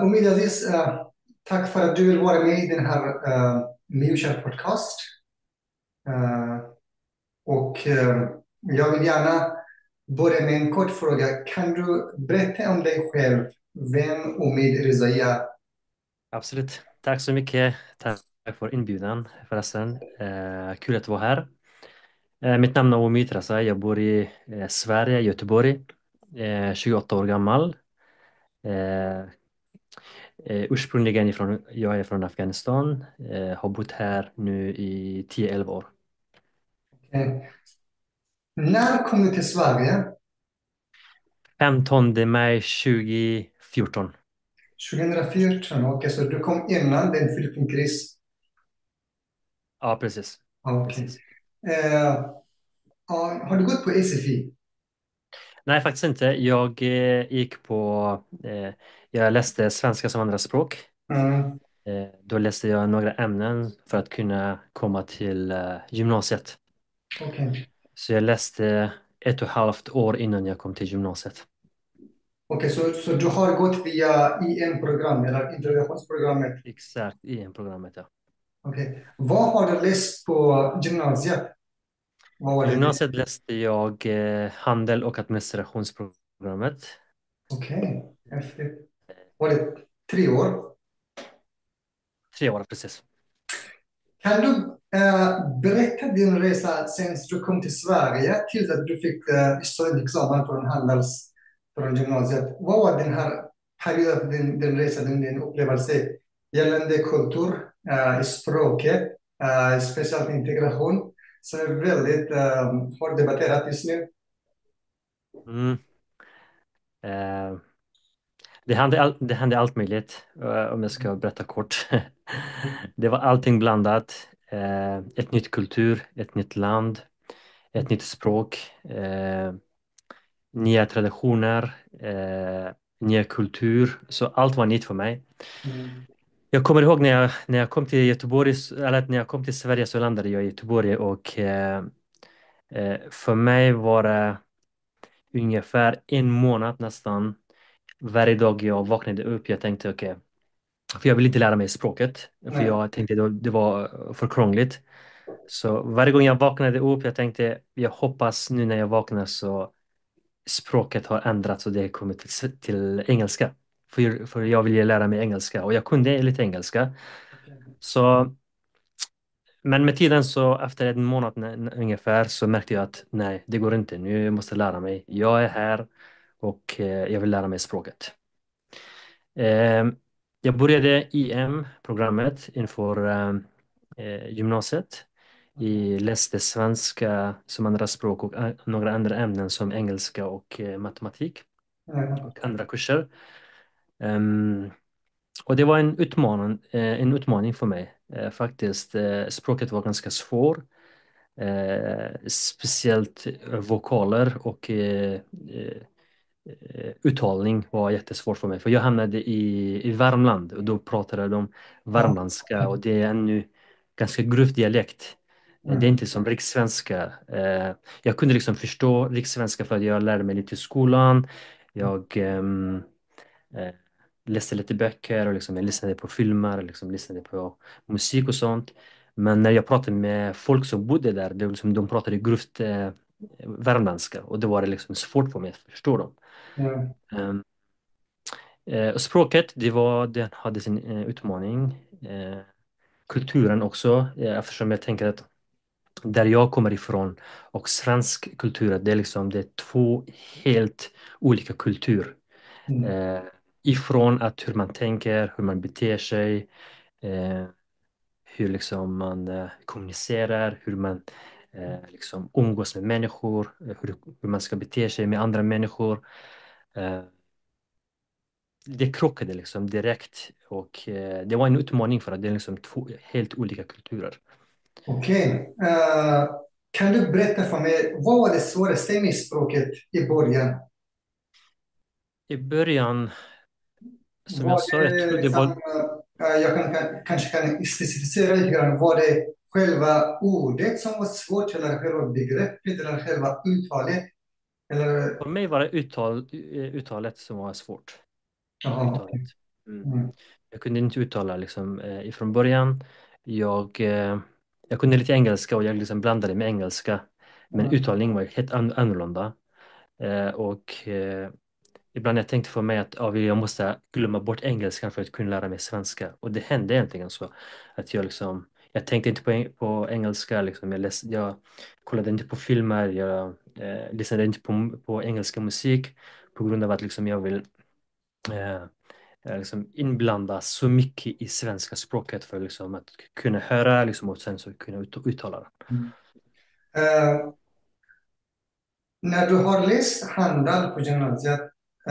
Omid Aziz, tack för att du vill vara med i den här Miyusha podcast. Eh, jag vill gärna börja med en kort fråga. Kan du berätta om dig själv? Vem Omid Rezai är? Absolut. Tack så mycket. Tack för inbjudan förresten. Kul att vara här. Mitt namn är Omid Reza. Jag bor i Sverige, Göteborg. 28 år gammal. Eh, Ursprungligen jag är från Afghanistan. Har bott här nu i 10-11 år. Eh, När kom du till Sverige? 15 maj 2014. 2014. Okej, så du kom innan den flyktingkris. Ja, precis. Okej. Precis. Eh, har du gått på SFI? Nej, faktiskt inte. Jag gick på... Jag läste svenska som andraspråk. Mm, Då läste jag några ämnen för att kunna komma till gymnasiet. okej. Så jag läste 1,5 år innan jag kom till gymnasiet. Okej, så du har gått via IM-program eller integrationsprogrammet? Exakt, i en programmet, ja. Okej. Vad har du läst på gymnasiet? Vad var På det? gymnasiet läste jag handel och administrationsprogrammet. Okej, häftigt. Var det 3 år? 3 år, precis. Kan du berätta din resa sen du kom till Sverige till att du fick studentexamen från gymnasiet? Vad var den här perioden, din resa, din upplevelse gällande kultur, språket, speciellt integration, som är väldigt hårt debatterat just nu? Mm. Eh, det hände allt möjligt, om jag ska berätta kort. Det var allting blandat. Ett nytt kultur, ett nytt land, ett nytt språk. Nya traditioner, nya kultur. Så allt var nytt för mig. Mm. Jag kommer ihåg när jag kom till Göteborg, eller när jag kom till Sverige så landade jag i Göteborg och för mig var det ungefär en månad nästan. Varje dag jag vaknade upp, jag tänkte okej, för jag vill inte lära mig språket, för Nej. jag tänkte det var för krångligt. Så varje gång jag vaknade upp, jag tänkte jag hoppas nu när jag vaknar så språket har ändrats och det har kommit till engelska. För jag vill ju lära mig engelska och jag kunde lite engelska. Så, men med tiden så efter en månad ungefär så märkte jag att nej, det går inte. Nu måste jag lära mig. Jag är här och jag vill lära mig språket. Eh, Jag började IM-programmet inför gymnasiet. Jag läste svenska som andra språk och några andra ämnen som engelska och matematik Ja. och andra kurser. Ehm, och det var en utmaning för mig faktiskt. Språket var ganska svårt, speciellt vokaler och uttalning var jättesvårt för mig. För jag hamnade i Värmland och då pratade de Ja. värmländska och det är ännu ganska grovt dialekt. Det är Mm. inte som rikssvenska. Jag kunde liksom förstå rikssvenska för att jag lärde mig lite i skolan. Jag eh, läste lite böcker och liksom jag lyssnade på filmer och liksom lyssnade på musik och sånt. Men när jag pratade med folk som bodde där, det var liksom, de pratade grovt värmländska och då var det liksom svårt för mig att förstå dem. Ja. Ehm, Språket, det hade sin utmaning. Kulturen också, eftersom jag tänker att där jag kommer ifrån och svensk kultur, det är två helt olika kulturer. Mm. Eh, Ifrån att hur man tänker, hur man beter sig, eh, hur liksom man kommunicerar, hur man liksom umgås med människor, hur man ska bete sig med andra människor. Eh, det krockade liksom direkt och det var en utmaning för att det är liksom två helt olika kulturer. Okej. Kan du berätta för mig, vad var det svåraste med språket i början? I början, som jag Var sa, jag det tror det var liksom, jag kanske kan specificera lite grann, var det själva ordet som var svårt, eller själva begreppet, eller själva uttalet? Eller, för mig var det uttalet som var svårt. jaha, Uttalet. okej. Mm. Mm. Jag kunde inte uttala liksom, ifrån början. Jag, eh, jag kunde lite engelska och jag liksom blandade med engelska. Men Mm. uttalningen var helt annorlunda. Ibland jag tänkte för mig att jag måste glömma bort engelskan för att kunna lära mig svenska. Och det hände egentligen så. Att jag tänkte inte på engelska. Liksom. Jag kollade inte på filmer. Jag lyssnade inte på engelska musik. På grund av att liksom, jag vill eh, liksom inblanda så mycket i svenska språket för liksom, att kunna höra liksom, och sen så kunna uttala det. Mm. Eh, När du har läst handel på gymnasiet,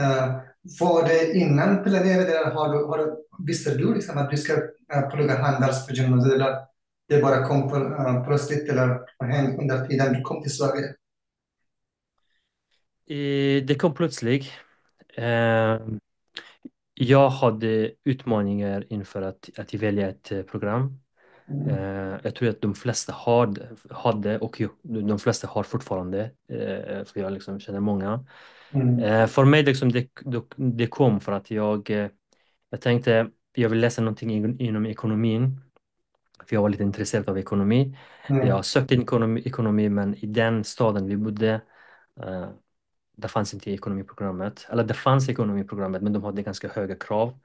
eh, var det innan planerat eller visste du liksom att du ska plugga handels på gymnasiet eller det bara kom plötsligt eller under tiden du kom till Sverige? Det kom plötsligt. Eh, Jag hade utmaningar inför att välja ett program. Mm. Jag tror att de flesta hade och de flesta har fortfarande, för jag liksom känner många. Mm. För mig liksom det kom för att jag tänkte jag vill läsa någonting inom ekonomin, för jag var lite intresserad av ekonomi. Mm. Jag sökte ekonomi men i den staden vi bodde eh, det fanns inte ekonomiprogrammet. Eller det fanns ekonomiprogrammet men de hade ganska höga krav.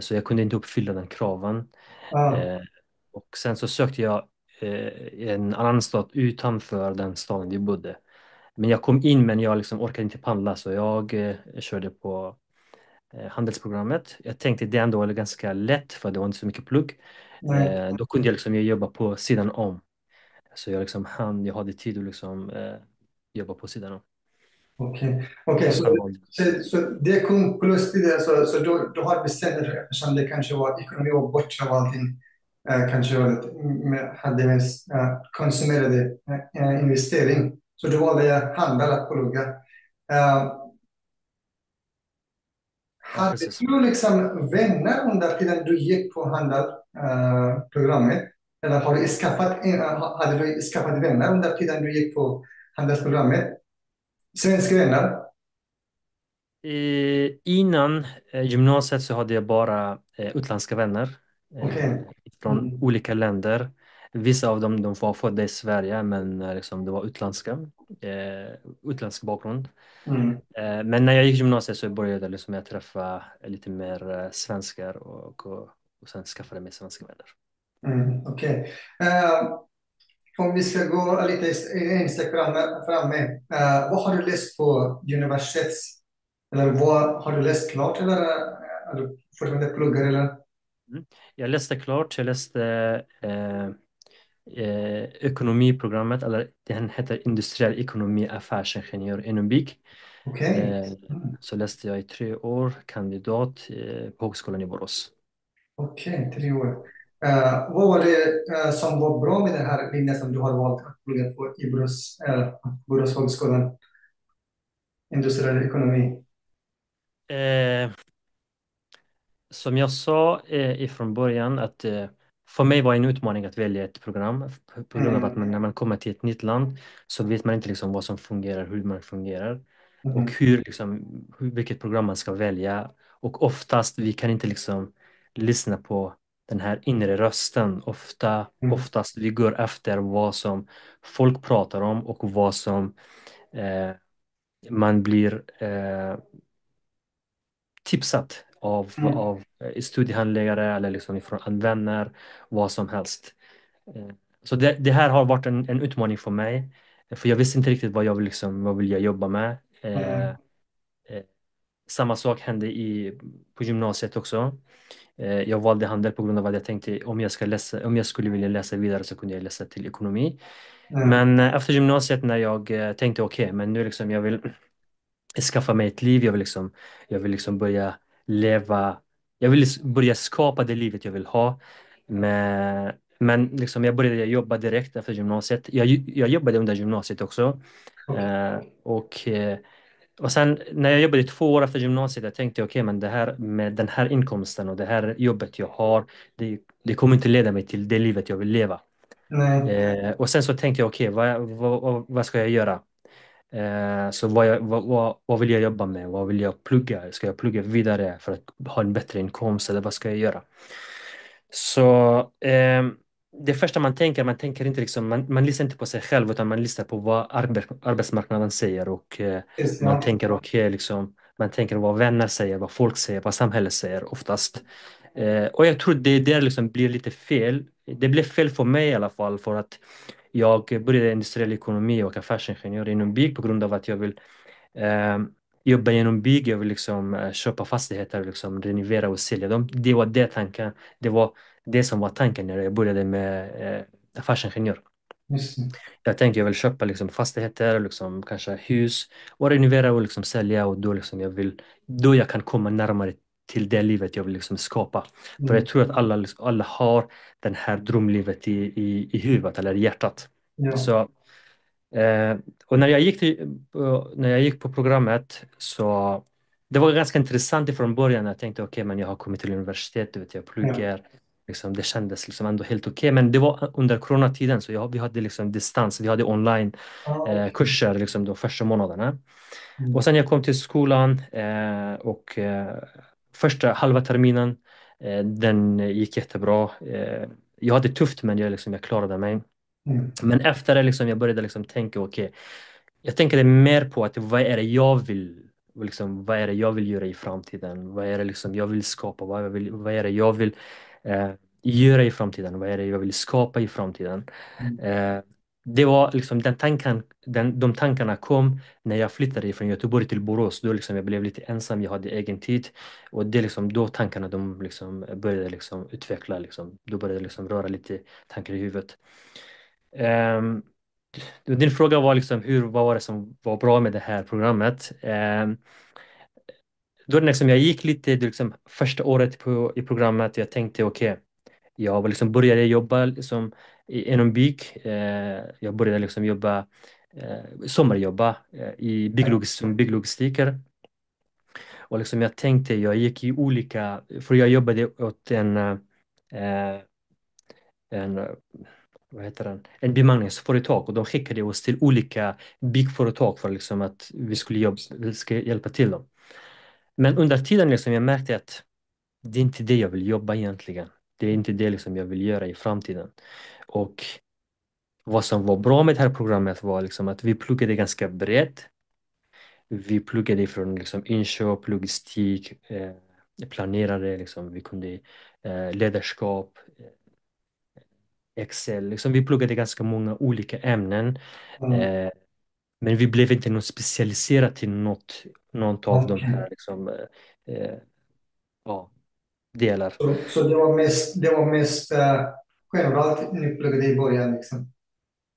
Så jag kunde inte uppfylla den kraven. Ah, Eh, och sen så sökte jag i en annan stad utanför den staden vi bodde. Men jag kom in men jag liksom orkade inte pendla så jag körde på handelsprogrammet. Jag tänkte det ändå var ganska lätt för det var inte så mycket plugg. nej. Då kunde jag liksom jobba på sidan om. Så jag hade tid att liksom, jobba på sidan om. Okej, Och sen valde så det kom plus till det, så du har bestämt dig eftersom det kanske var ekonomi och bortom allting, kanske var hade mest konsumerade investering. Så du valde handel att plugga. Eh, ja, Hade precis. du liksom vänner under tiden du gick på handelsprogrammet? Eller har du hade du skaffat vänner under tiden du gick på handelsprogrammet? Svenska vänner? Innan gymnasiet så hade jag bara utländska vänner Okej. från Mm. olika länder. Vissa av dem de var födda i Sverige men liksom, det var utländsk bakgrund. Mm. Men när jag gick gymnasiet så började jag liksom, jag träffa lite mer svenskar och sen skaffade mig svenska vänner. Okej. Om vi ska gå lite en steg framme. Vad har du läst på universitets? Eller vad har du läst klart? Eller är du fortfarande pluggar? Eller? Mm. Jag läste klart, jag läste ekonomiprogrammet, eller den heter industriell ekonomi, affärsingenjör inom BIK. Okej. Eh, Mm. så läste jag i 3 år, kandidat på Högskolan i Borås. Okej, 3 år. Vad var det som var bra med den här linjen som du har valt att plugga på i Borås högskolan? Industriell ekonomi. Eh, Som jag sa ifrån början att för mig var en utmaning att välja ett program på grund av att Mm. när man kommer till ett nytt land så vet man inte liksom vad som fungerar, hur man fungerar och Mm. vilket program man ska välja. Och oftast vi kan inte liksom lyssna på den här inre rösten. Mm. Oftast vi går efter vad som folk pratar om och vad som eh, man blir tipsat Mm. av studiehandledare eller liksom från vänner, vad som helst. Eh, Så det här har varit en utmaning för mig, för jag visste inte riktigt vad vill jag jobba med. Mm. Samma sak hände på gymnasiet också. Jag valde handel på grund av att jag tänkte om jag skulle vilja läsa vidare så kunde jag läsa till ekonomi. Mm. Men efter gymnasiet när jag tänkte okej, men nu liksom jag vill skaffa mig ett liv. Jag vill liksom börja leva. Jag vill börja skapa det livet jag vill ha. Men liksom jag började jobba direkt efter gymnasiet. Jag jobbade under gymnasiet också. Okej. Och, och sen när jag jobbade i 2 år efter gymnasiet, jag tänkte okej, men det här med den här inkomsten och det här jobbet jag har, det kommer inte leda mig till det livet jag vill leva. Nej. Och sen så tänkte jag okej, vad ska jag göra? Så vad vill jag jobba med? Vad vill jag plugga? Ska jag plugga vidare för att ha en bättre inkomst eller vad ska jag göra? Så det första man tänker inte liksom, man lyssnar inte på sig själv utan man lyssnar på vad arbetsmarknaden säger och Just, man ja. tänker okej, liksom, man tänker vad vänner säger, vad folk säger, vad samhället säger oftast. Och jag tror det där liksom blir lite fel. Det blev fel för mig i alla fall för att jag började industriell ekonomi och affärsingenjör inom bygg på grund av att jag vill eh, jobba genom bygg, jag vill liksom köpa fastigheter, liksom renovera och sälja dem. Det var det tanken, det var det som var tanken när jag började med affärsingenjör. Just det. Jag tänkte jag vill köpa liksom fastigheter, liksom kanske hus och renovera och liksom sälja och då liksom då jag kan komma närmare till det livet jag vill liksom skapa. För Mm. jag tror att alla har den här drömlivet i huvudet eller i hjärtat. Ja. Så och när jag gick på programmet så det var ganska intressant från början. Jag tänkte okej, men jag har kommit till universitet, vet jag Ja. pluggar. Liksom, det kändes liksom ändå helt okej. Men det var under coronatiden så vi hade liksom distans, vi hade online Ah, okej. kurser liksom de första månaderna. Och Mm. sen jag kom till skolan och första halva terminen den gick jättebra. Jag hade tufft men jag klarade mig. Mm. Men efter det liksom, jag började liksom tänka, okej, jag tänker mer på att vad är det jag vill, liksom, vad är det jag vill göra i framtiden? Vad är det liksom jag vill skapa? Vad är det jag vill eh, göra i framtiden? Vad är det jag vill skapa i framtiden? Mm. Eh, det var liksom den tanken, de tankarna kom när jag flyttade från Göteborg till Borås. Då liksom jag blev lite ensam, jag hade egen tid. Och det liksom, då tankarna de liksom började liksom utveckla, liksom, då började det liksom röra lite tankar i huvudet. Ehm, Din fråga var liksom vad var det som var bra med det här programmet? Då liksom jag gick lite det liksom första året i programmet jag tänkte okej, jag liksom började jobba liksom inom bygg. Jag började liksom sommarjobba som bygglogistiker. Och liksom jag tänkte, jag gick i olika, för jag jobbade åt eh, en vad heter den? En bemanningsföretag och de skickade oss till olika byggföretag för liksom att vi ska hjälpa till dem. Men under tiden liksom jag märkte att det är inte det jag vill jobba egentligen. Det är inte det liksom jag vill göra i framtiden. Och vad som var bra med det här programmet var liksom att vi pluggade ganska brett. Vi pluggade från liksom inköp, logistik, planerare, liksom, vi kunde ledarskap, Excel. Liksom, vi pluggade ganska många olika ämnen. Mm. Eh, Men vi blev inte något specialiserat till något av de Okej. här liksom, ja, delar. Så det var mest generellt ni pluggade i början liksom,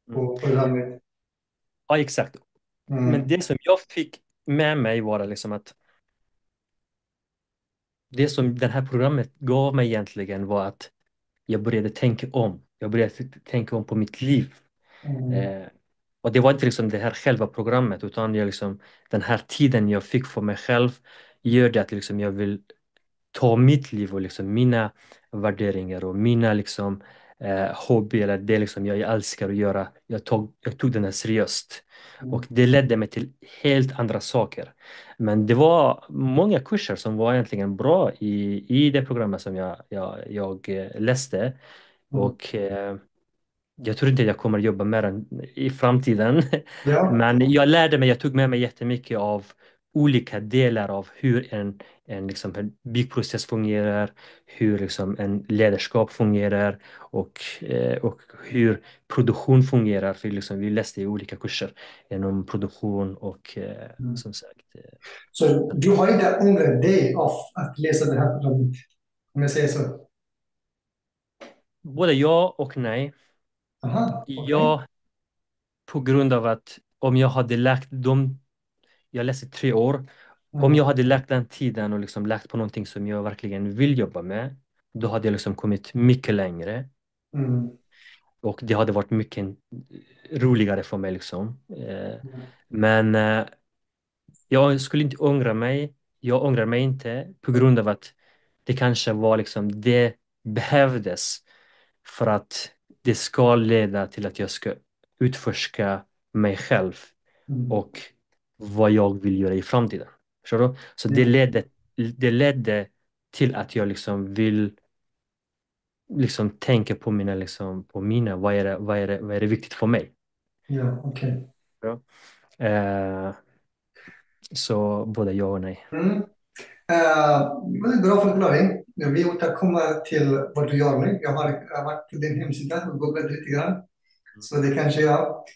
Mm. på programmet. Ja, exakt. Men Mm. det som jag fick med mig var liksom att det som det här programmet gav mig egentligen var att jag började tänka om. Jag började tänka om på mitt liv. Mm. Eh, och det var inte liksom det här själva programmet utan den här tiden jag fick för mig själv gör det att liksom jag vill ta mitt liv och liksom mina värderingar och mina liksom, hobby eller det liksom jag älskar att göra. Jag tog den här seriöst. Och Mm. det ledde mig till helt andra saker. Men det var många kurser som var egentligen bra i det programmet som jag läste. Mm. Och jag tror inte jag kommer jobba med den i framtiden. Ja. Men jag tog med mig jättemycket av olika delar av hur en byggprocess fungerar, hur liksom en ledarskap fungerar och hur produktion fungerar. För liksom vi läste i olika kurser inom produktion och Mm. som sagt. Så du har inte ångrat dig av att läsa det här programmet, om jag säger så? Både ja och nej. Aha, okej. Ja, på grund av att om jag hade jag läste 3 år. Om Mm. jag hade lagt den tiden och liksom lagt på någonting som jag verkligen vill jobba med, då hade jag liksom kommit mycket längre. Mm. Och det hade varit mycket roligare för mig liksom. Mm. Men jag skulle inte ångra mig. Jag ångrar mig inte på grund av att det kanske var liksom det behövdes för att det ska leda till att jag ska utforska mig själv Mm. och vad jag vill göra i framtiden. Förstår du? Så Ja, det ledde till att jag liksom vill liksom tänka på mina, liksom, på mina, vad är det viktigt för mig? ja, okej. Ja. Eh, så både ja och nej. Mm. Väldigt bra förklaring. Vi återkommer till vad du gör nu. Jag har varit på din hemsida och googlat lite grann. Så det kanske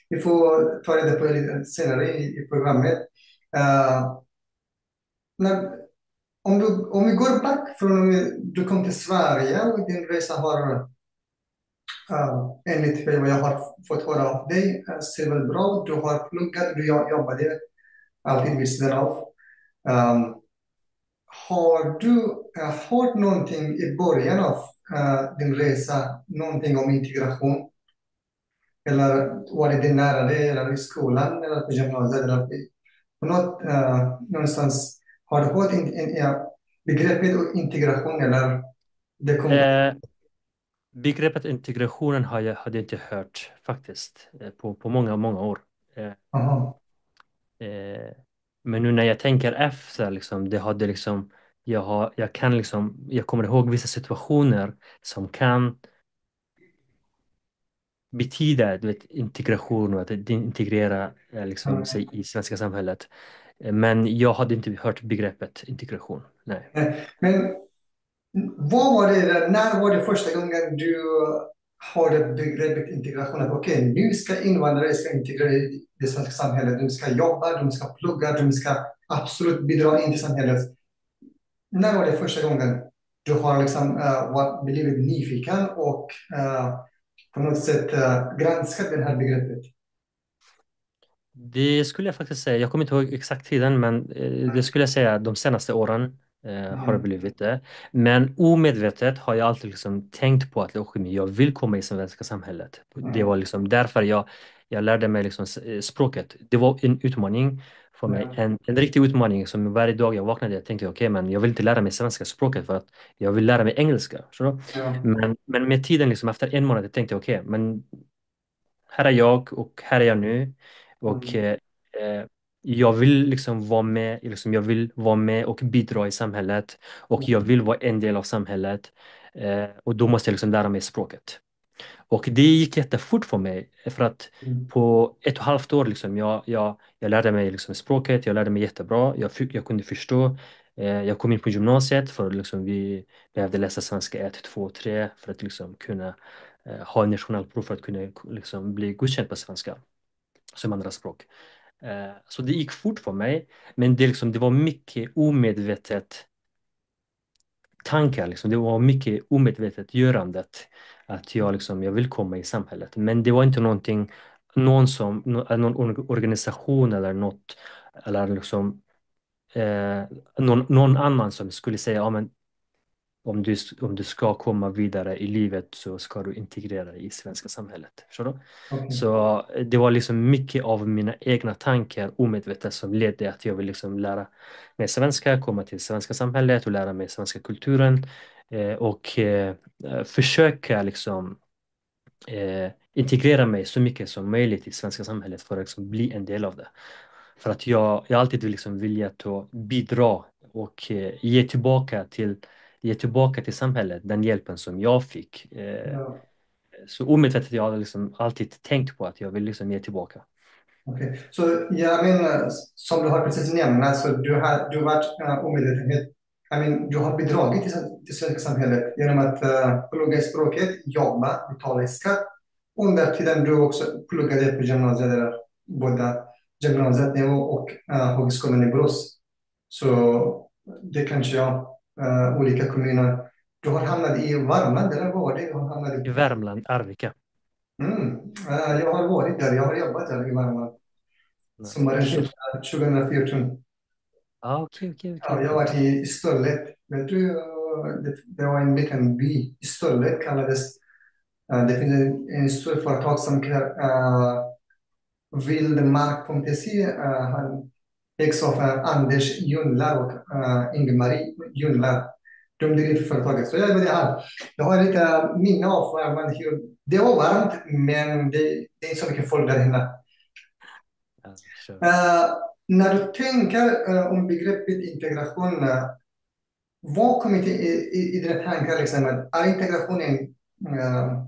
vi får ta reda på lite senare i programmet. Eh, när, om vi går back från när du kom till Sverige och din resa har, enligt vad jag har fått höra av dig, ser väl bra ut. Du har pluggat, du jobbade alltid vid sidan av. Um, Har du hört någonting i början av din resa, någonting om integration? Eller var det din lärare, eller i skolan, eller på gymnasiet, eller på någonstans? Har du hört begreppet integration, eller det kom bara? Eh, begreppet integrationen hade jag inte hört faktiskt på många, många år. Eh, Aha. eh, men nu när jag tänker efter, liksom, det hade liksom, jag kan liksom, jag kommer ihåg vissa situationer som kan betyda, du vet, integration och att integrera liksom, sig i svenska samhället. Men jag hade inte hört begreppet integration. Nej. Men vad var det, när var det första gången du hörde begreppet integration? Att okej, nu ska invandrare ska integrera i det svenska samhället. De ska jobba, de ska plugga, de ska absolut bidra in till samhället. När var det första gången du har liksom, blivit nyfiken och på något sätt granskat det här begreppet? Det skulle jag faktiskt säga. Jag kommer inte ihåg exakt tiden, men det skulle jag säga de senaste åren har det Mm. blivit det. Men omedvetet har jag alltid liksom tänkt på att "Okej, men jag vill komma i svenska samhället. Det Mm. var liksom därför jag lärde mig liksom språket. Det var en utmaning för mig. Ja. En riktig utmaning som varje dag jag vaknade jag tänkte okej, men jag vill inte lära mig svenska språket för att jag vill lära mig engelska. Så, Ja. men med tiden, liksom, efter en månad, jag tänkte okej, men här är jag och här är jag nu. Och Mm. eh, jag vill liksom vara med, liksom, jag vill vara med och bidra i samhället. Och jag vill vara en del av samhället. Och då måste jag liksom lära mig språket. Och det gick jättefort för mig. För att Mm. på 1,5 år liksom, jag lärde mig liksom språket, jag lärde mig jättebra. Jag kunde förstå. Jag kom in på gymnasiet för liksom, vi behövde läsa svenska 1, 2, 3 för att liksom kunna ha en nationell prov för att kunna liksom, bli godkänd på svenska som andra språk. Så det gick fort för mig, men det var mycket omedvetet tankar. Liksom. Det var mycket omedvetet görandet att jag vill komma i samhället. Men det var inte någon organisation eller något, eller liksom, eh, någon annan som skulle säga ja, men om du ska komma vidare i livet så ska du integrera dig i svenska samhället. Förstår du? Okej. Så det var liksom mycket av mina egna tankar omedvetet som ledde att jag vill liksom lära mig svenska, komma till svenska samhället och lära mig svenska kulturen och försöka liksom integrera mig så mycket som möjligt i svenska samhället för att liksom bli en del av det. För att jag alltid liksom viljat att bidra och ge tillbaka till samhället den hjälpen som jag fick. Ja. Så omedvetet jag har liksom alltid tänkt på att jag vill liksom ge tillbaka. Okej. Så jag menar, som du har precis nämnt, alltså, du har varit omedvetenhet. Du har bidragit till svenska samhället genom att plugga i språket, jobba, betala i skatt. Under tiden du också pluggade på gymnasiet, eller både gymnasienivå och högskolan i Borås. Så det kanske olika kommuner. Du har hamnat i Värmland, eller vad var det du har hamnat I i? Värmland, Arvika. Mm. Jag har varit där, jag har jobbat där i Värmland. Sommaren Nice. 2014. Ja, okej, okej, Ja, okej. jag var i Stöllet. Vet du, det var en liten by. Stöllet kallades. Det finns en stor företag som Vildmark.se. Han ägs av Anders Junlar och Ingmarie Junlar. De driver företaget. Så jag har lite minne av Värmland. Det var varmt, men det är inte så mycket folk där inne. Ja, sure. Eh, När du tänker om begreppet integration, vad kommer till i dina tankar? Liksom, är integration eh,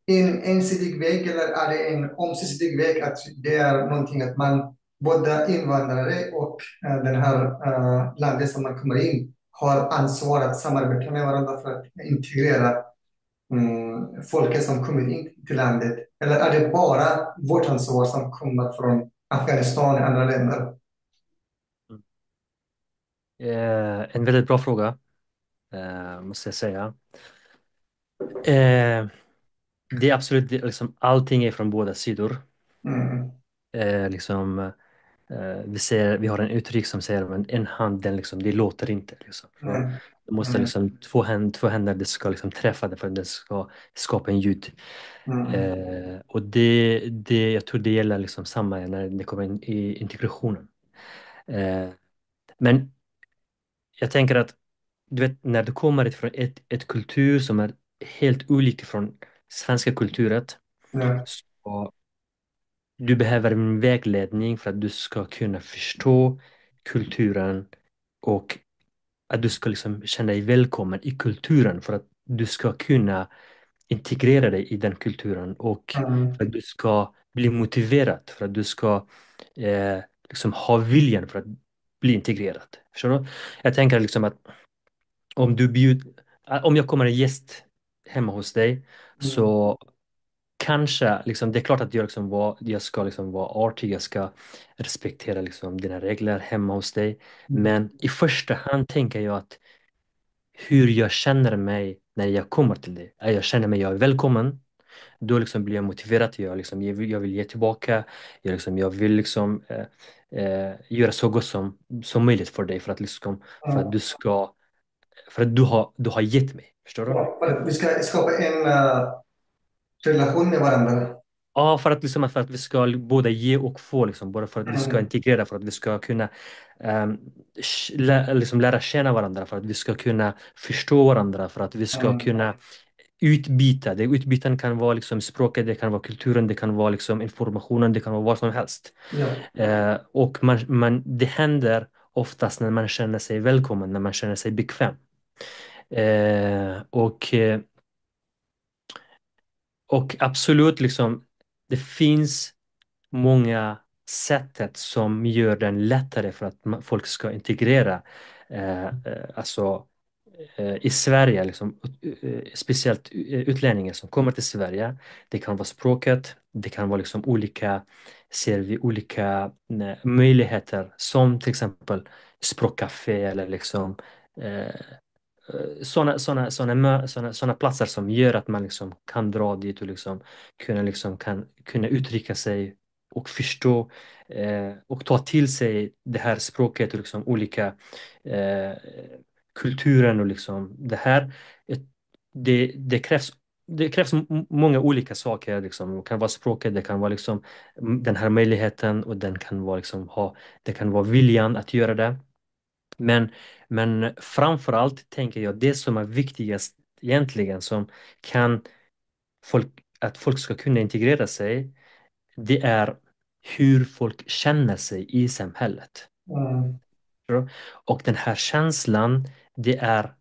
en ensidig väg eller är det en ömsesidig väg att det är någonting att man, både invandrare och den här landet som man kommer in har ansvar att samarbeta med varandra för att integrera folket som kommer in till landet? Eller är det bara vårt ansvar som kommer från Afghanistan och andra länder? Mm. En väldigt bra fråga, måste jag säga. Eh, det är absolut, liksom, allting är från båda sidor. Mm, Liksom, vi har en uttryck som säger att en hand, det låter inte. Liksom. Så mm, det måste mm, liksom, två händer det ska liksom träffa det för att det ska skapa en ljud. mm, Och jag tror det gäller liksom samma när det kommer in i integrationen. Eh, men jag tänker att du vet, när du kommer från ett kultur som är helt olika från svenska kulturet, ja, så du behöver en vägledning för att du ska kunna förstå kulturen och att du ska liksom känna dig välkommen i kulturen för att du ska kunna integrera dig i den kulturen och mm, för att du ska bli motiverad, för att du ska eh, liksom ha viljan för att bli integrerad. Förstår du? Jag tänker liksom att om jag kommer en gäst hemma hos dig mm, så kanske, liksom, det är klart att jag ska liksom vara artig, jag ska respektera liksom dina regler hemma hos dig. mm, Men i första hand tänker jag att hur jag känner mig när jag kommer till dig. Jag känner mig jag är välkommen. Då liksom blir jag motiverad. Jag vill ge tillbaka. Jag vill göra så gott som möjligt för dig för att mm. du ska, för att du har gett mig. Förstår du? Ja, för att vi ska skapa en relation med varandra. Ja, för att vi ska båda ge och få, bara för att vi ska Mm, integrera, för att vi ska kunna um, lära känna varandra, för att vi ska kunna förstå varandra, för att vi ska mm, kunna utbyta. Utbyten kan vara liksom språket, det kan vara kulturen, det kan vara liksom informationen, det kan vara vad som helst. ja, Och det händer oftast när man känner sig välkommen, när man känner sig bekväm. Eh, och eh, och absolut, det finns många sättet som gör den lättare för att folk ska integrera. Alltså i Sverige, speciellt utlänningar som kommer till Sverige. Det kan vara språket, det kan vara ser vi olika möjligheter som till exempel språkcafé eller eh, såna platser som gör att man kan dra dit och kunna uttrycka sig och förstå och ta till sig det här språket och olika eh, kulturen och det här. eh, det krävs många olika saker. Det kan vara språket, det kan vara den här möjligheten och det kan vara viljan att göra det. Men, men framför allt tänker jag det som är viktigast egentligen som kan att folk ska kunna integrera sig, det är hur folk känner sig i samhället. mm, Och den här känslan, det är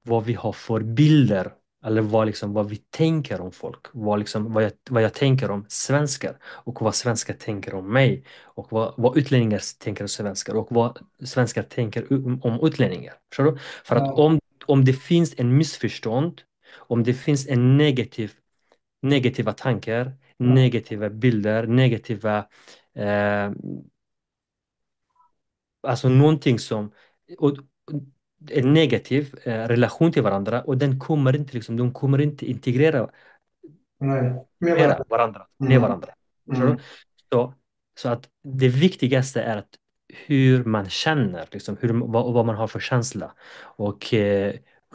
vad vi har för bilder eller vad vi tänker om folk. Vad jag tänker om svenskar och vad svenskar tänker om mig och vad utlänningar tänker om svenskar och vad svenskar tänker om utlänningar. Förstår du? För att ja, om det finns en missförstånd, om det finns negativa tankar, mm, negativa bilder, eh, alltså någonting och, en negativ relation till varandra och de kommer inte integrera nej, med varandra. med Mm, varandra. Förstår du? mm, Så, så att det viktigaste är att hur man känner, vad man har för känsla och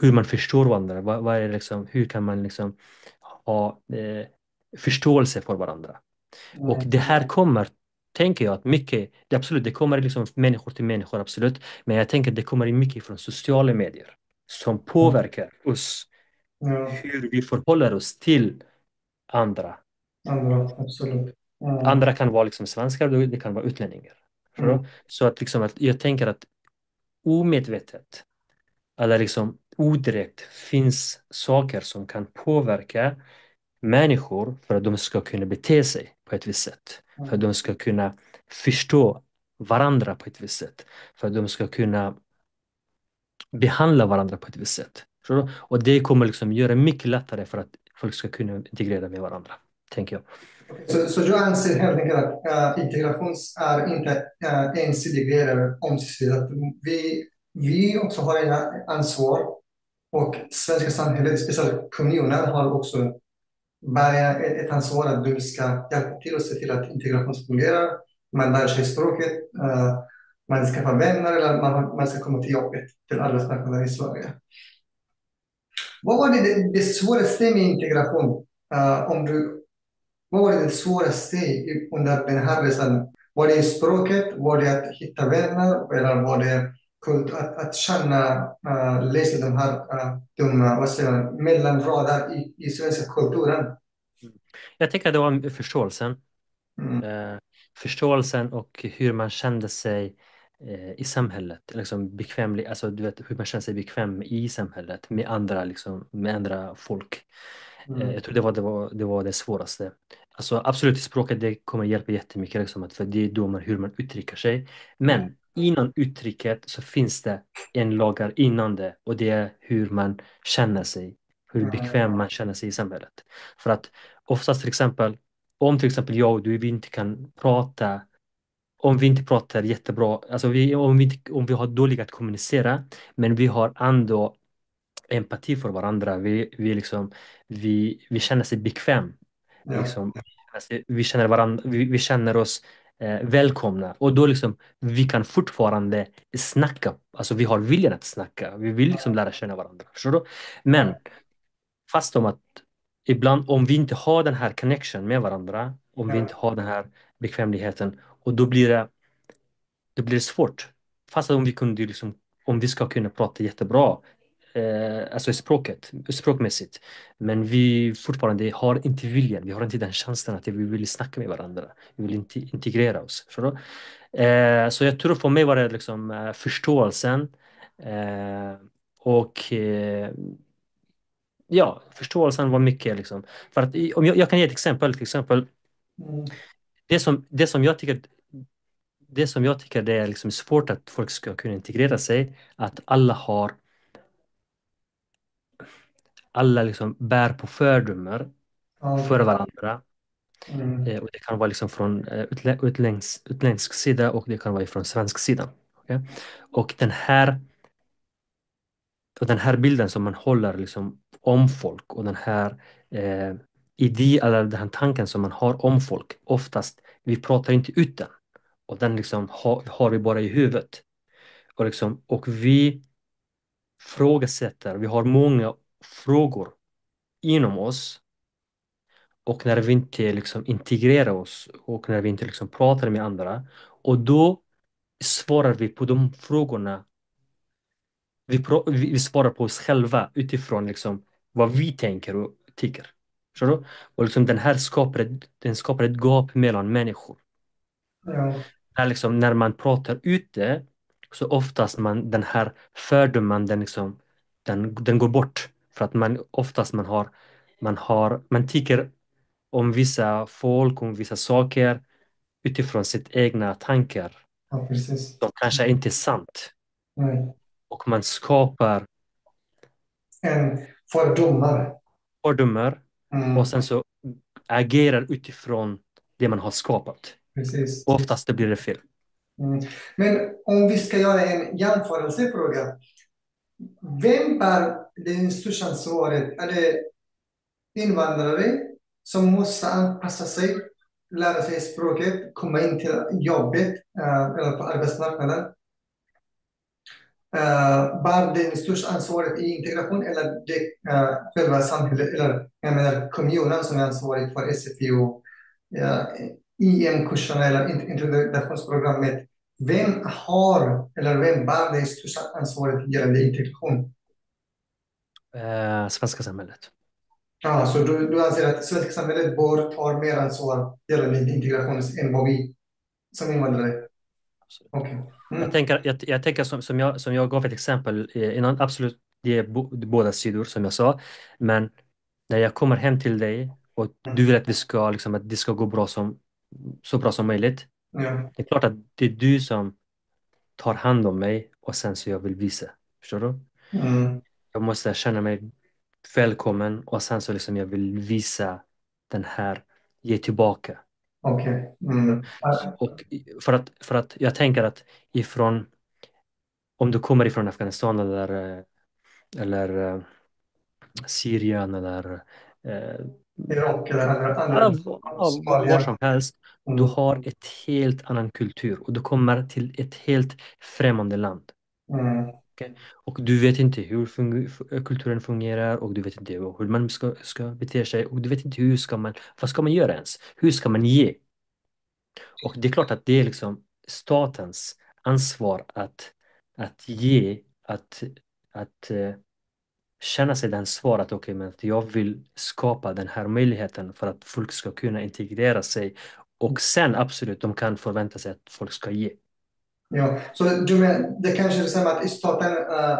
hur man förstår varandra. Vad är hur kan man ha förståelse för varandra? Och det mm, här kommer, tänker jag, att mycket, det kommer människor till människor, absolut, men jag tänker att det kommer mycket från sociala medier som mm, påverkar oss, ja, hur vi förhåller oss till andra. andra, absolut. Mm, Andra kan vara liksom svenskar, det kan vara utlänningar. mm, Så att, liksom att jag tänker att omedvetet eller liksom odirekt finns saker som kan påverka människor för att de ska kunna bete sig på ett visst sätt. För att mm. de ska kunna förstå varandra på ett visst sätt. För att de ska kunna behandla varandra på ett visst sätt. Förstår du? Och det kommer liksom göra det mycket lättare för att folk ska kunna integrera med varandra, tänker jag. Så du anser helt enkelt att integration är inte ensidig eller ömsesidig. Att vi också har ett ansvar och svenska samhället, speciellt kommunen, har också bär ett ansvar att du ska hjälpa till och se till att integration fungerar. Man lär sig språket, man skaffar vänner eller man ska komma till jobbet, till arbetsmarknaden i Sverige. Vad var det svåraste med integration? Om du Vad var det svåraste under den här resan? Var det språket? Var det att hitta vänner? Eller var det att känna, läsa de här, vad säger man, mellan rader i svenska kulturen? Mm. Jag tänker att det var förståelsen. Mm, Eh, Förståelsen och hur man kände sig i samhället. Liksom bekvämlig, alltså du vet hur man kände sig bekväm i samhället med andra, liksom, med andra folk. mm, Jag tror det var det svåraste. Alltså absolut språket det kommer hjälpa jättemycket liksom, för det är då hur man uttrycker sig. mm, Men innan uttrycket så finns det en lager innan det och det är hur man känner sig. Hur mm, bekväm man känner sig i samhället. För att oftast till exempel om till exempel jag och du vi inte kan prata om vi inte pratar jättebra, alltså om vi har dåligt att kommunicera, men vi har ändå empati för varandra. Vi känner sig bekväm. ja, Liksom, vi känner varandra, vi känner oss välkomna. Och då liksom, vi kan fortfarande snacka. Alltså vi har viljan att snacka. Vi vill liksom lära känna varandra. Förstår du? Men fast om att ibland om vi inte har den här connection med varandra, om vi inte ja, har den här bekvämligheten, och då blir det svårt. Fast om vi kunde liksom, om vi ska kunna prata jättebra, alltså språkmässigt, men vi fortfarande har inte viljan, vi har inte den känslan att vi vill snacka med varandra, vi vill inte integrera oss. Förstår du? Så jag tror för mig var det liksom förståelsen eh, och ja, förståelsen var mycket liksom. För att om jag kan ge ett exempel, till exempel mm, det som jag tycker det är liksom svårt att folk ska kunna integrera sig, att alla liksom bär på fördomar ja, för varandra. mm, Och det kan vara liksom från utländsk sida och det kan vara från svensk sida. Okej? Och den här bilden som man håller liksom om folk och den här eh, idé eller den här tanken som man har om folk, oftast vi pratar inte ut den. Och den liksom har vi bara i huvudet. Och vi frågesätter, vi har många frågor inom oss och när vi inte liksom integrerar oss och när vi inte liksom pratar med andra och då svarar vi på de frågorna. Vi svarar på oss själva utifrån liksom vad vi tänker och tycker. Förstår du? Och liksom den skapar ett gap mellan människor. ja, När man pratar ute så oftast den här fördomen den går bort. För att man tycker om vissa folk, om vissa saker utifrån sitt egna tankar ja, precis. som kanske inte är sant. Nej. Och man skapar En fördomar. fördomar och Mm, sen så agerar utifrån det man har skapat. precis. Oftast det blir det fel. Mm. Men om vi ska göra en jämförelsefråga, vem bär det största ansvaret? Är det invandrare som måste anpassa sig, lära sig språket, komma in till jobbet eller på arbetsmarknaden? Bär det största ansvaret i integration eller det själva samhället, eller jag menar kommunen som är ansvarig för SFI och IM-kurserna eller introduktionsprogrammet? Vem bär det största ansvaret gällande integration? Svenska samhället. Ja, så du anser att svenska samhället bör ta mer ansvar gällande integration än vad vi som invandrare? Okej. Mm. Jag tänker som jag gav ett exempel innan, absolut, det är båda sidor som jag sa. Men när jag kommer hem till dig och du vill att vi ska, liksom, att det ska gå bra så bra som möjligt. Ja. Det är klart att det är du som tar hand om mig och sen så jag vill visa. Förstår du? Mm. Jag måste känna mig välkommen och sen så liksom jag vill visa den här, ge tillbaka. Okej. Mm. Och för att jag tänker att ifrån, om du kommer ifrån Afghanistan eller Syrien eller eh, Irak eller andra var Somalia. som helst, du Mm. har ett helt annan kultur och du kommer till ett helt främmande land. Mm. Okej? Och du vet inte hur kulturen fungerar och du vet inte hur man ska bete sig och du vet inte vad ska man göra ens? Hur ska man ge? Och det är klart att det är liksom statens ansvar att ge, att känna sig den svar att okej, men att jag vill skapa den här möjligheten för att folk ska kunna integrera sig och sen absolut, de kan förvänta sig att folk ska ge. Ja, så du menar, det kanske är så att staten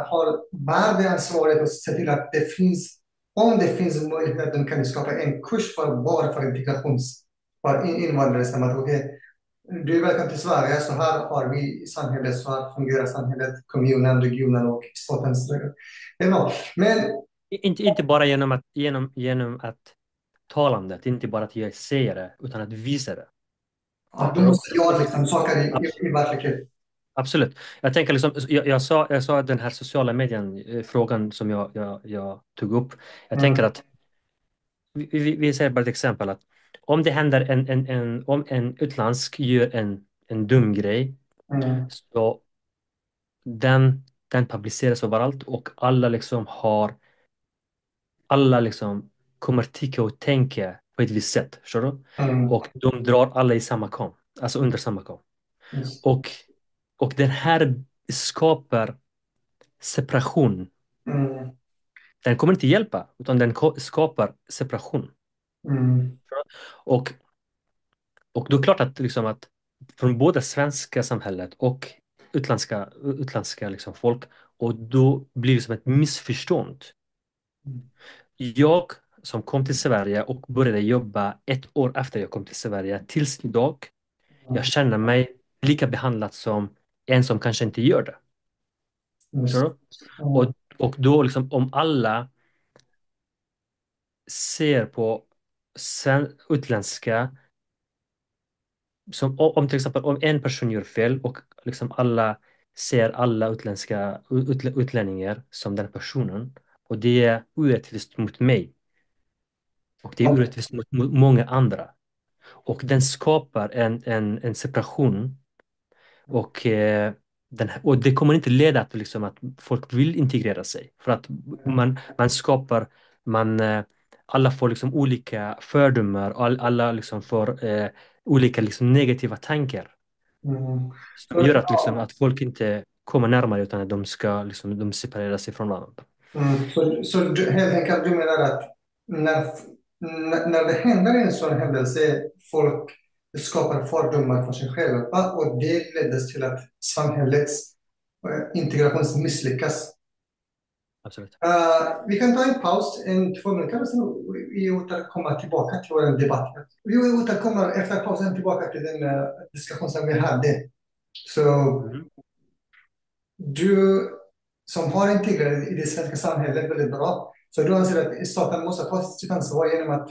har bara det ansvaret att se till att det finns, om det finns möjlighet, de kan skapa en kurs bara för integrations, för invandrare. Som att, okej, du är välkommen till Sverige, så här har vi samhället, så här fungerar samhället, kommunen, regionen och statens regler. Det är bra. Men Inte bara genom att talandet, inte bara att jag säger det, utan att visa det. ja, du Förstår du? måste göra liksom, saker i verkligheten. Absolut. Jag tänker liksom, jag sa den här sociala medien, frågan som jag tog upp. Jag tänker Mm, att vi säger bara ett exempel att om det händer om en utländsk gör en dum grej mm, så den publiceras överallt och alla liksom kommer tycka och tänka på ett visst sätt. Förstår du? mm, Och de drar alla i samma kam, alltså under samma kam. just, Och, och den här skapar separation. mm, Den kommer inte hjälpa, utan den skapar separation. mm, Och, och då är det klart att, liksom att från både svenska samhället och utländska liksom folk, och då blir det som ett missförstånd. Jag som kom till Sverige och började jobba ett år efter jag kom till Sverige tills idag, jag mm, känner mig lika behandlad som en som kanske inte gör det. Förstår just, du? mm, Och då liksom om alla ser på utländska som om till exempel om en person gör fel och liksom alla ser alla utlänningar som den personen och det är orättvist mot mig och det är ja, orättvist mot många andra och den skapar en separation och, och det kommer inte leda till liksom att folk vill integrera sig. För att man skapar, man, alla får liksom olika fördomar, alla liksom får olika liksom negativa tankar. mm. Som gör att, liksom, att folk inte kommer närmare utan att de separeras ifrån varandra. Så du, helt enkelt, du menar att när, när det händer en sån händelse, folk skapar fördomar för sig själva och det leder till att samhällets integration misslyckas. Absolut. Vi kan ta en paus, 2 minuter, och sen vi återkommer tillbaka till vår debatt. Vi återkommer efter pausen tillbaka till den diskussion som vi hade. Så Mhm. du som har integrerat i det svenska samhället väldigt bra, så du anser att staten måste ta sitt ansvar genom att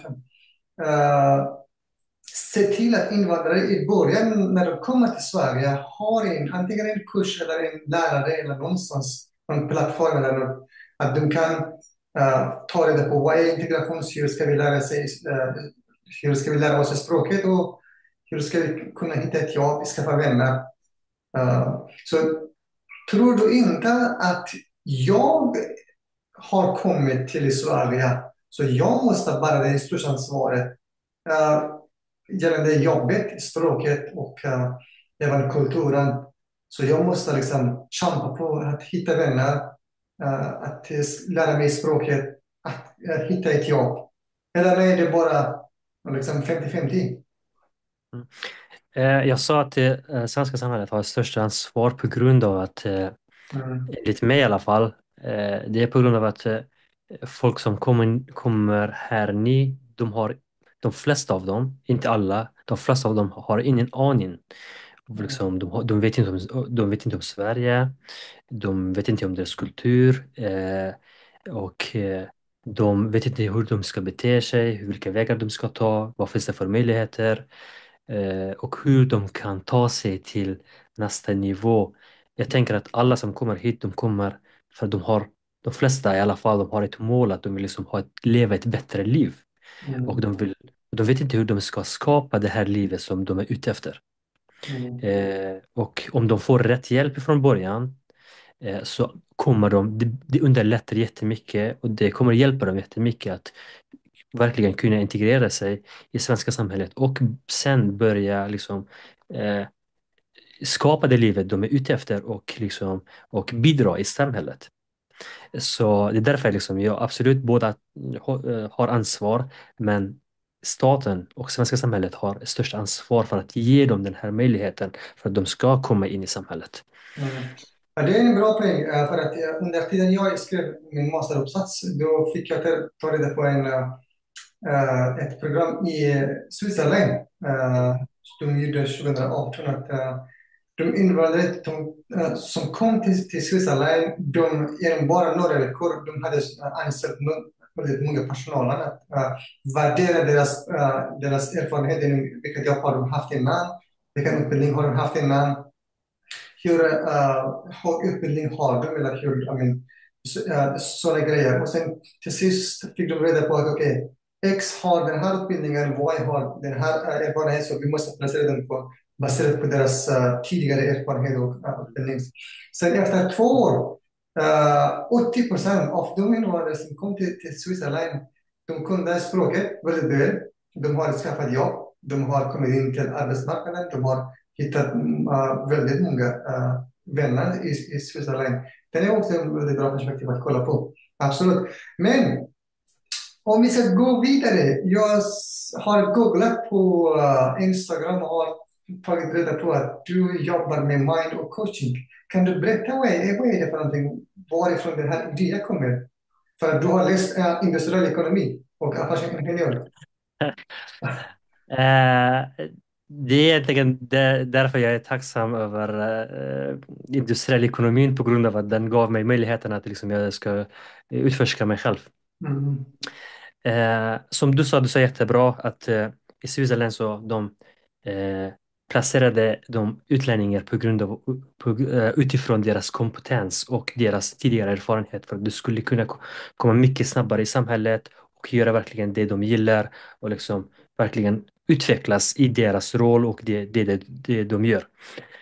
se till att invandrare i början när de kommer till Sverige har antingen en kurs eller en lärare eller någonstans på en plattform eller något, att de kan ta reda på vad är integration, hur ska vi lära sig, hur ska vi lära oss språket och hur ska vi kunna hitta ett jobb, skaffa vänner. Så tror du inte att jag har kommit till Sverige så jag måste bära det största ansvaret uh, gällande jobbet, språket och även kulturen. Så jag måste liksom kämpa på att hitta vänner, att lära mig språket, att hitta ett jobb. Eller är det bara liksom 50-50? Mm. Jag sa att det svenska samhället har störst ansvar på grund av att, Mm. enligt mig i alla fall, det är på grund av att folk som kommer här ny, de flesta av dem, inte alla, de flesta av dem har ingen aning. Mm. Liksom, de vet inte om Sverige, de vet inte om deras kultur och de vet inte hur de ska bete sig, vilka vägar de ska ta, vad finns det för möjligheter och hur de kan ta sig till nästa nivå. Jag tänker att alla som kommer hit, de kommer för att de flesta i alla fall, de har ett mål att de vill liksom leva ett bättre liv. Och Mm. de vet inte hur de ska skapa det här livet som de är ute efter. Mm. Och om de får rätt hjälp från början så kommer det underlättar jättemycket och det kommer hjälpa dem jättemycket att verkligen kunna integrera sig i svenska samhället och sen börja liksom eh, skapa det livet de är ute efter och bidra i samhället. Så det är därför liksom jag absolut båda har ansvar, men staten och svenska samhället har störst ansvar för att ge dem den här möjligheten för att de ska komma in i samhället. Mm. Ja, det är en bra poäng, för att under tiden jag skrev min masteruppsats, då fick jag ta reda på ett program i Switzerland. De gjorde 2018 att de invandrare som kom till Switzerland, genom bara några veckor, de hade anställt väldigt många personal att värdera deras erfarenheter, vilka jobb har de haft innan, vilken utbildning har de haft innan, hur hög utbildning har de, eller hur, sådana grejer. Och sen till sist fick de reda på att okej, X har den här utbildningen, Y har den här erfarenheten, så vi måste placera dem baserat på deras tidigare erfarenhet och utbildning. Sen efter 2 år, 80% av de invandrare som kom till Switzerland, de kunde språket väldigt väl. De har skaffat jobb, de har kommit in till arbetsmarknaden, de har hittat väldigt många vänner i Switzerland. Det är också en väldigt bra perspektiv att kolla på. Absolut. Men om vi ska gå vidare. Jag har googlat på Instagram och har tagit reda på att du jobbar med mind och coaching. Kan du berätta vad är det för någonting? Varifrån den här idén kommer? För att du har läst industriell ekonomi och affärsingenjör. Eh, Det är egentligen därför jag är tacksam över industriell ekonomin på grund av att den gav mig möjligheten att liksom jag ska utforska mig själv. Mm. Som du sa jättebra att i Switzerland så de placerade de utlänningar på grund av utifrån deras kompetens och deras tidigare erfarenhet för att du skulle kunna komma mycket snabbare i samhället och göra verkligen det de gillar och liksom verkligen utvecklas i deras roll och det de gör.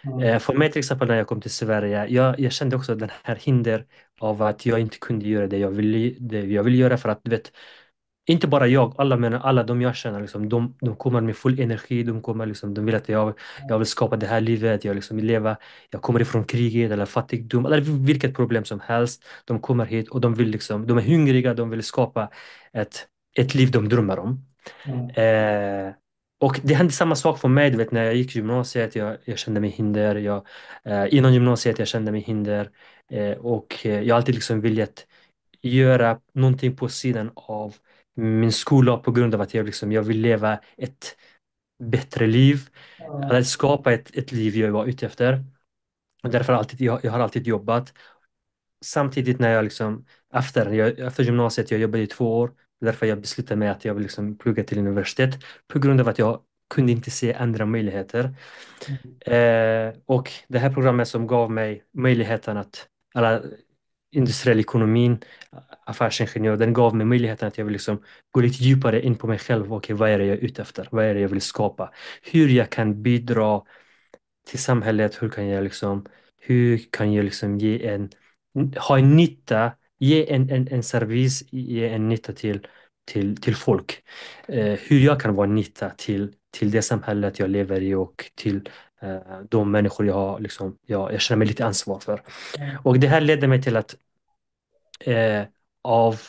Mm. För mig till exempel när jag kom till Sverige, jag kände också den här hinder av att jag inte kunde göra det jag vill göra för att du vet, inte bara jag, alla de jag känner, liksom, de kommer med full energi, de kommer liksom, de vill att jag vill skapa det här livet, jag liksom vill leva, jag kommer ifrån kriget eller fattigdom, eller vilket problem som helst. De kommer hit och de vill liksom, de är hungriga, de vill skapa ett liv de drömmer om. Mm. Eh, och det hände samma sak för mig, du vet, när jag gick gymnasiet, jag kände mig hinder, innan gymnasiet jag kände mig hinder och jag har alltid liksom velat göra någonting på sidan av min skola på grund av att jag vill leva ett bättre liv, eller Mm. skapa ett liv jag var ute efter. Och därför jag har alltid jobbat. Samtidigt när efter gymnasiet, jag jobbade i 2 år, därför jag beslutade mig att jag vill liksom plugga till universitet på grund av att jag kunde inte se andra möjligheter. Och det här programmet som gav mig möjligheten eller industriell ekonomin, affärsingenjör, den gav mig möjligheten att jag vill liksom gå lite djupare in på mig själv. Okej, vad är det jag är ute efter? Vad är det jag vill skapa? Hur jag kan bidra till samhället? Hur kan jag liksom ha en nytta, ge en service, ge en nytta till folk? Hur jag kan vara en nytta till det samhället jag lever i och till de människor jag känner mig lite ansvar för. Och det här ledde mig till att eh, av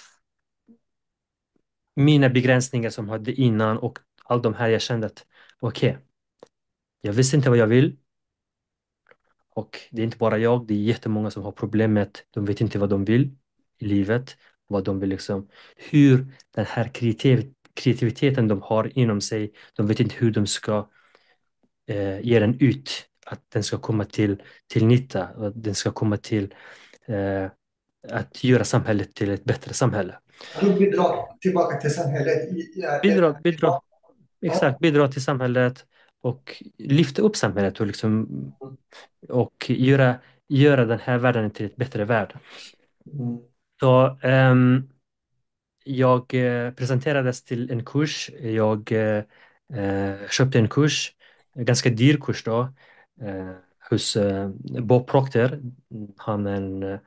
mina begränsningar som jag hade innan och allt de här jag kände att okej, jag visste inte vad jag vill och det är inte bara jag, det är jättemånga som har problem med att de vet inte vad de vill i livet, vad de vill liksom, hur den här kreativiteten de har inom sig, de vet inte hur de ska ge den ut, att den ska komma till nytta, att den ska komma till eh, att göra samhället till ett bättre samhälle. Du bidrar tillbaka till samhället. Bidra, Ja. exakt, bidra till samhället och lyfta upp samhället och liksom och göra den här världen till ett bättre värld. Mm. Så jag presenterades till en kurs. Jag köpte en kurs, en ganska dyr kurs då, eh, hos Bob Proctor. Han är en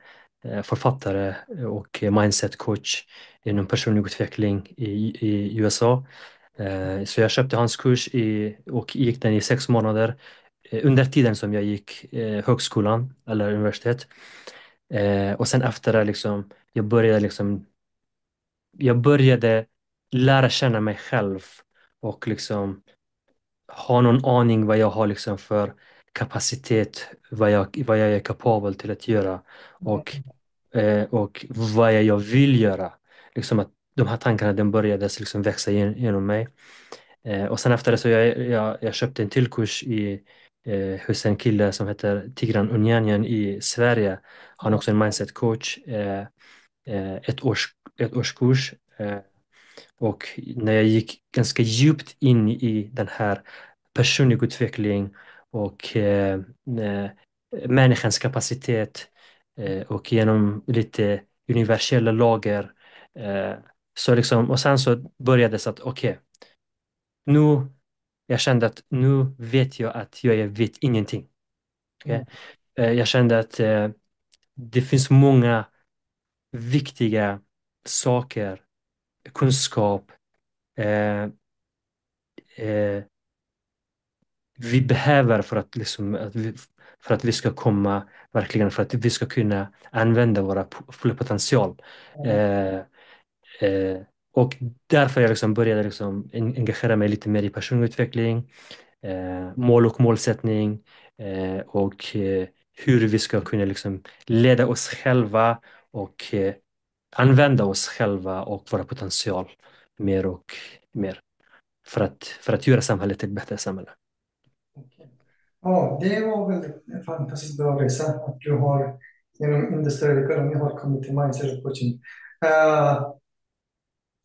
författare och mindset coach inom personlig utveckling i USA. Så jag köpte hans kurs och gick den i 6 månader under tiden som jag gick högskolan eller universitet. Och sen efter det liksom, jag började lära känna mig själv och liksom ha någon aning vad jag har liksom för kapacitet, vad jag är kapabel till att göra och, och vad jag vill göra. Liksom att de här tankarna den började liksom växa genom mig. Och sen efter det så jag köpte en till kurs hos en kille som heter Tigran Unjanyan i Sverige. Han är också en mindset coach. Ett års kurs. Och när jag gick ganska djupt in i den här personlig utveckling och människans kapacitet och genom lite universella lager så liksom, och sen så började det så att okej, nu jag kände att nu vet jag att jag vet ingenting. Mm. Okej? Jag kände att det finns många viktiga saker, kunskap, eh, eh, vi behöver för att, liksom, för att vi ska komma, verkligen för att vi ska kunna använda våra fulla potential. Eh, eh, och därför jag liksom började liksom engagera mig lite mer i personlig utveckling, mål och målsättning och hur vi ska kunna liksom leda oss själva och använda oss själva och våra potential mer och mer för att göra samhället till ett bättre samhälle. Okej. Ja, det var väl en fantastiskt bra resa att du har genom Industrial Economy har kommit till Mindset Coaching. Uh,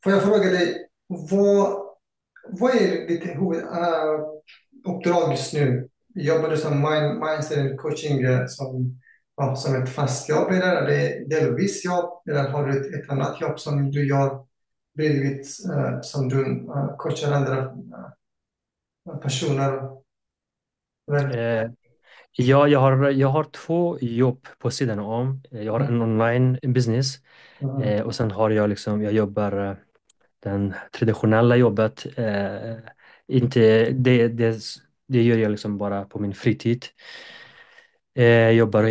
Får jag fråga dig, vad är ditt huvuduppdrag just nu? Jobbar du som mindset coaching som ett fast jobb eller är det delvis jobb eller har du ett annat jobb som du gör bredvid som du coachar andra personer? Eller? Eh, jag har 2 jobb på sidan om. Jag har en online business Mm. och sen har jag liksom, jag jobbar den traditionella jobbet. Inte, det gör jag liksom bara på min fritid. Jag jobbar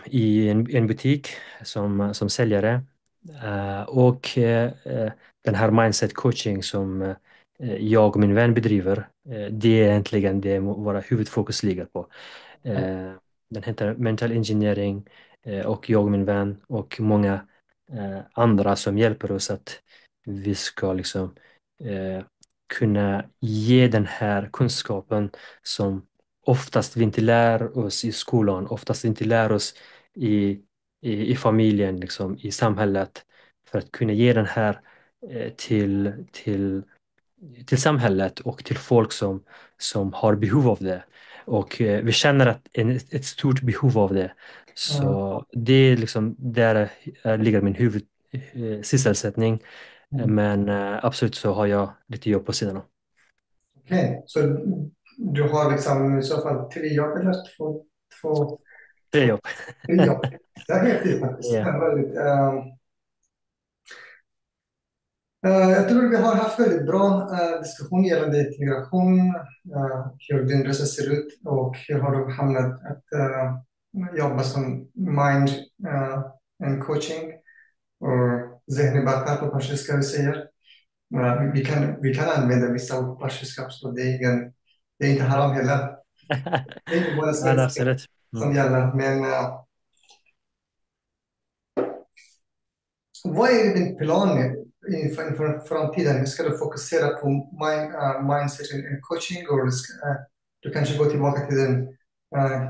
i en butik som säljare. Och den här mindset coaching som jag och min vän bedriver, det är egentligen det våra huvudfokus ligger på. Eh, Den heter Mental Engineering och jag och min vän och många andra som hjälper oss att vi ska liksom eh, kunna ge den här kunskapen som oftast vi inte lär oss i skolan, oftast inte lär oss i familjen, liksom, i samhället för att kunna ge den här till samhället och till folk som har behov av det. Och vi känner att ett stort behov av det. Mm. Så det är liksom där ligger min huvudsysselsättning. Men absolut så har jag lite jobb på sidan om. Okej, så du har liksom i så fall 3 jobb eller två, 3 jobb. 3 jobb? Det är häftigt faktiskt. Ja. Väldigt, jag tror vi har haft väldigt bra diskussion gällande integration, hur din resa ser ut och hur har du hamnat att jobba som mind and coaching och ذهني بقى kanske ska vi säga. Vi kan använda vissa ord på persiska, så det är inte haram heller. Det är inte bara Ja, det är svenska absolut. Mm. som gäller. Men vad är din plan inför framtiden? Ska du fokusera på mindset and coaching, eller du kanske gå tillbaka till den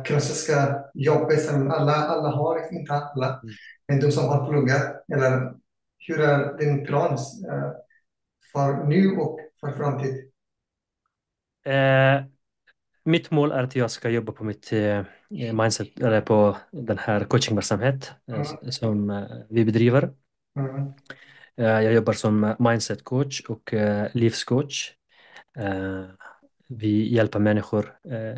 klassiska jobbet som alla har, inte alla, Mm. men de som har pluggat? Eller hur är din plan för nu och för framtid? Eh, Mitt mål är att jag ska jobba på mitt mindset, eller på den här coachingverksamhet Mm, som vi bedriver. mm, Jag jobbar som mindset coach och livscoach. Eh, Vi hjälper människor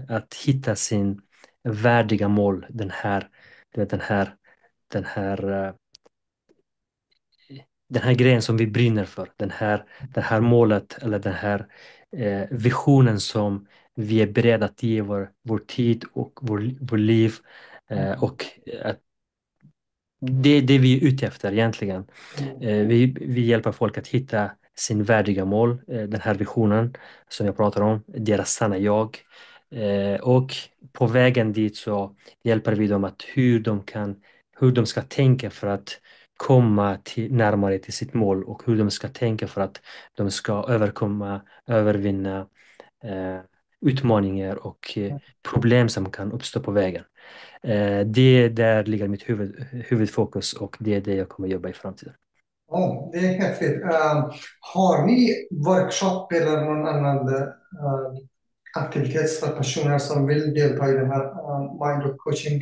att hitta sin värdiga mål, du vet, den här, den här grejen som vi brinner för, det här målet eller den här visionen som vi är beredda att ge vår tid och vår liv och att det är det vi är ute efter egentligen. mm, Vi hjälper folk att hitta sin värdiga mål, den här visionen som jag pratar om, deras sanna jag. Och på vägen dit så hjälper vi dem att hur de ska tänka för att komma närmare till sitt mål och hur de ska tänka för att de ska övervinna eh, utmaningar och problem som kan uppstå på vägen. Det där ligger mitt huvudfokus och det är det jag kommer jobba i framtiden. Det är häftigt. Har ni workshop eller någon annan aktivitet för personer som vill delta i den här mind och coaching?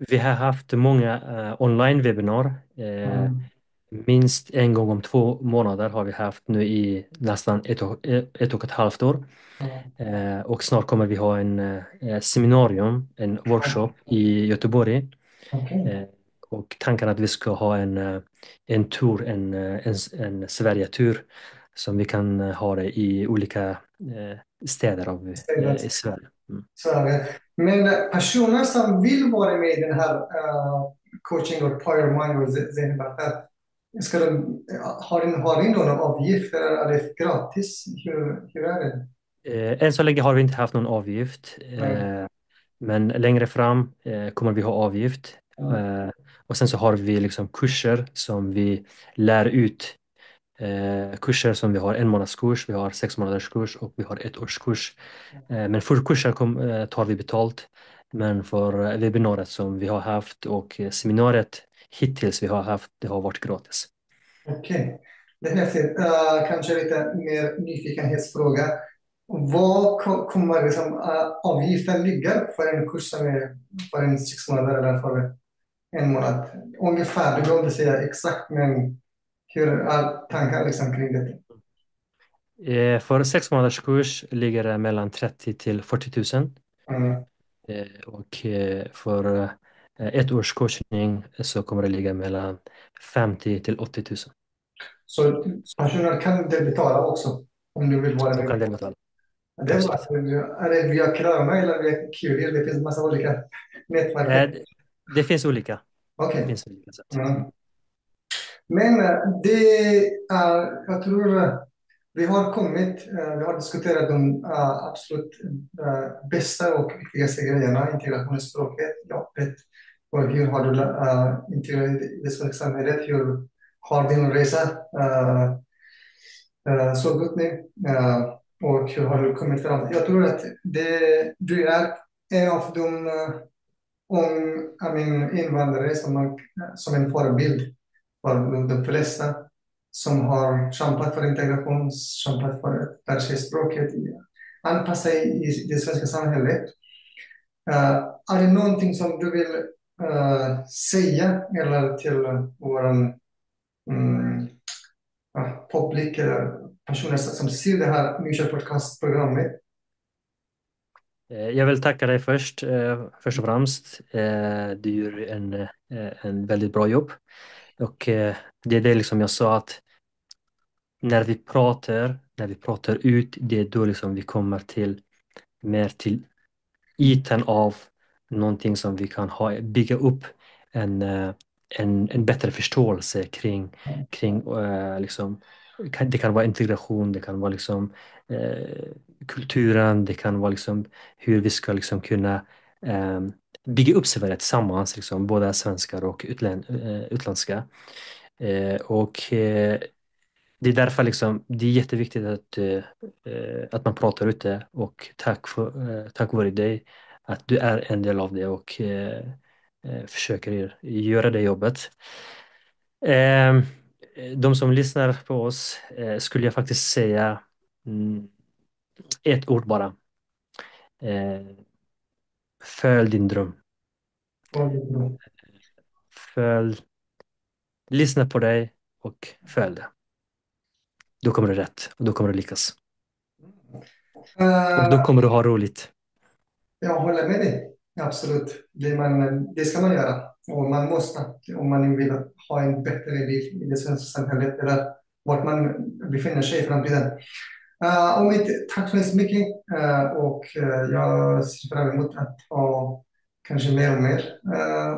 Vi har haft många online-webbinar. Mm, Minst en gång om 2 månader har vi haft nu i nästan ett och ett halvt år. mm, Och snart kommer vi ha en seminarium, en workshop i Göteborg. okej. Eh, och tanken är att vi ska ha en tour, en Sverige-tur som vi kan ha det i olika städer i Sverige. Mm. Men personer som vill vara med i den här coaching och Power Mind och Zen har ni någon avgift eller är det gratis? Hur är det? Än så länge har vi inte haft någon avgift, Nej. men längre fram kommer vi ha avgift. Mm, Och sen så har vi liksom kurser som vi lär ut. Kurser som vi har 1 månadskurs, vi har 6 månaderskurs och vi har 1 årskurs. Men för kurser tar vi betalt. Men för webbinariet som vi har haft och seminariet hittills vi har haft, det har varit gratis. okej. Det är häftigt. Kanske lite mer nyfikenhetsfråga. Vad kommer liksom, avgiften ligga för en kurs som är för en 6 månader eller för en månad? Ungefär, du behöver inte säga exakt, men hur är tankar liksom kring det? För 6 månaderskurs ligger det mellan 30 till 40 000. Mm. Och för 1 års coachning så kommer det ligga mellan 50 till 80 000. Så personer kan inte betala också om du vill vara De med. kan dela betala. Det är bra. Absolut. Är det via Klarna eller via QD? Det finns massa olika nätverk. Eh, Det finns olika. Det Okej. finns olika sätt. Mm. Men jag tror vi har vi har diskuterat de absolut bästa och viktigaste grejerna, integration i språket, jobbet, och hur har du integrerat i det svenska samhället, hur har din resa såg ut nu och hur har du kommit fram? Jag tror att du är en av de invandrare som en förebild för de flesta som har kämpat för integration, kämpat för att lära sig språket, anpassa sig i det svenska samhället. Är det någonting som du vill säga eller till vår mm, publik eller personer som ser det här nya podcastprogrammet? Jag vill tacka dig först och främst. Du gör en väldigt bra jobb. Och det är det liksom jag sa att när vi pratar ut, det är då liksom vi kommer mer till ytan av någonting som vi kan bygga upp en, en bättre förståelse kring liksom, det kan vara integration, det kan vara liksom, eh, kulturen, det kan vara liksom, hur vi ska liksom kunna eh, bygga upp Sverige tillsammans, liksom, både svenskar och utländska. Och det är därför liksom, det är jätteviktigt att man pratar ute och tack vare dig att du är en del av det och försöker göra det jobbet. Eh, de som lyssnar på oss skulle jag faktiskt säga mm, ett ord bara. Eh, Följ din dröm. Följ, lyssna på dig och följ det. Då kommer det rätt och då kommer det lyckas. Och då Eh, kommer du ha roligt. Jag håller med dig, absolut. Det ska man göra. Och man måste, om man vill ha en bättre liv i det svenska samhället eller vart man befinner sig i framtiden. Tack så hemskt mycket. Jag ser fram emot att ha kanske mer och mer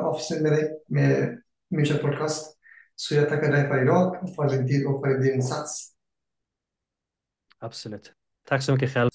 avsnitt med dig med Mission Podcast. Så jag tackar dig för idag, för din tid och för din insats. Absolut. Tack så mycket själv.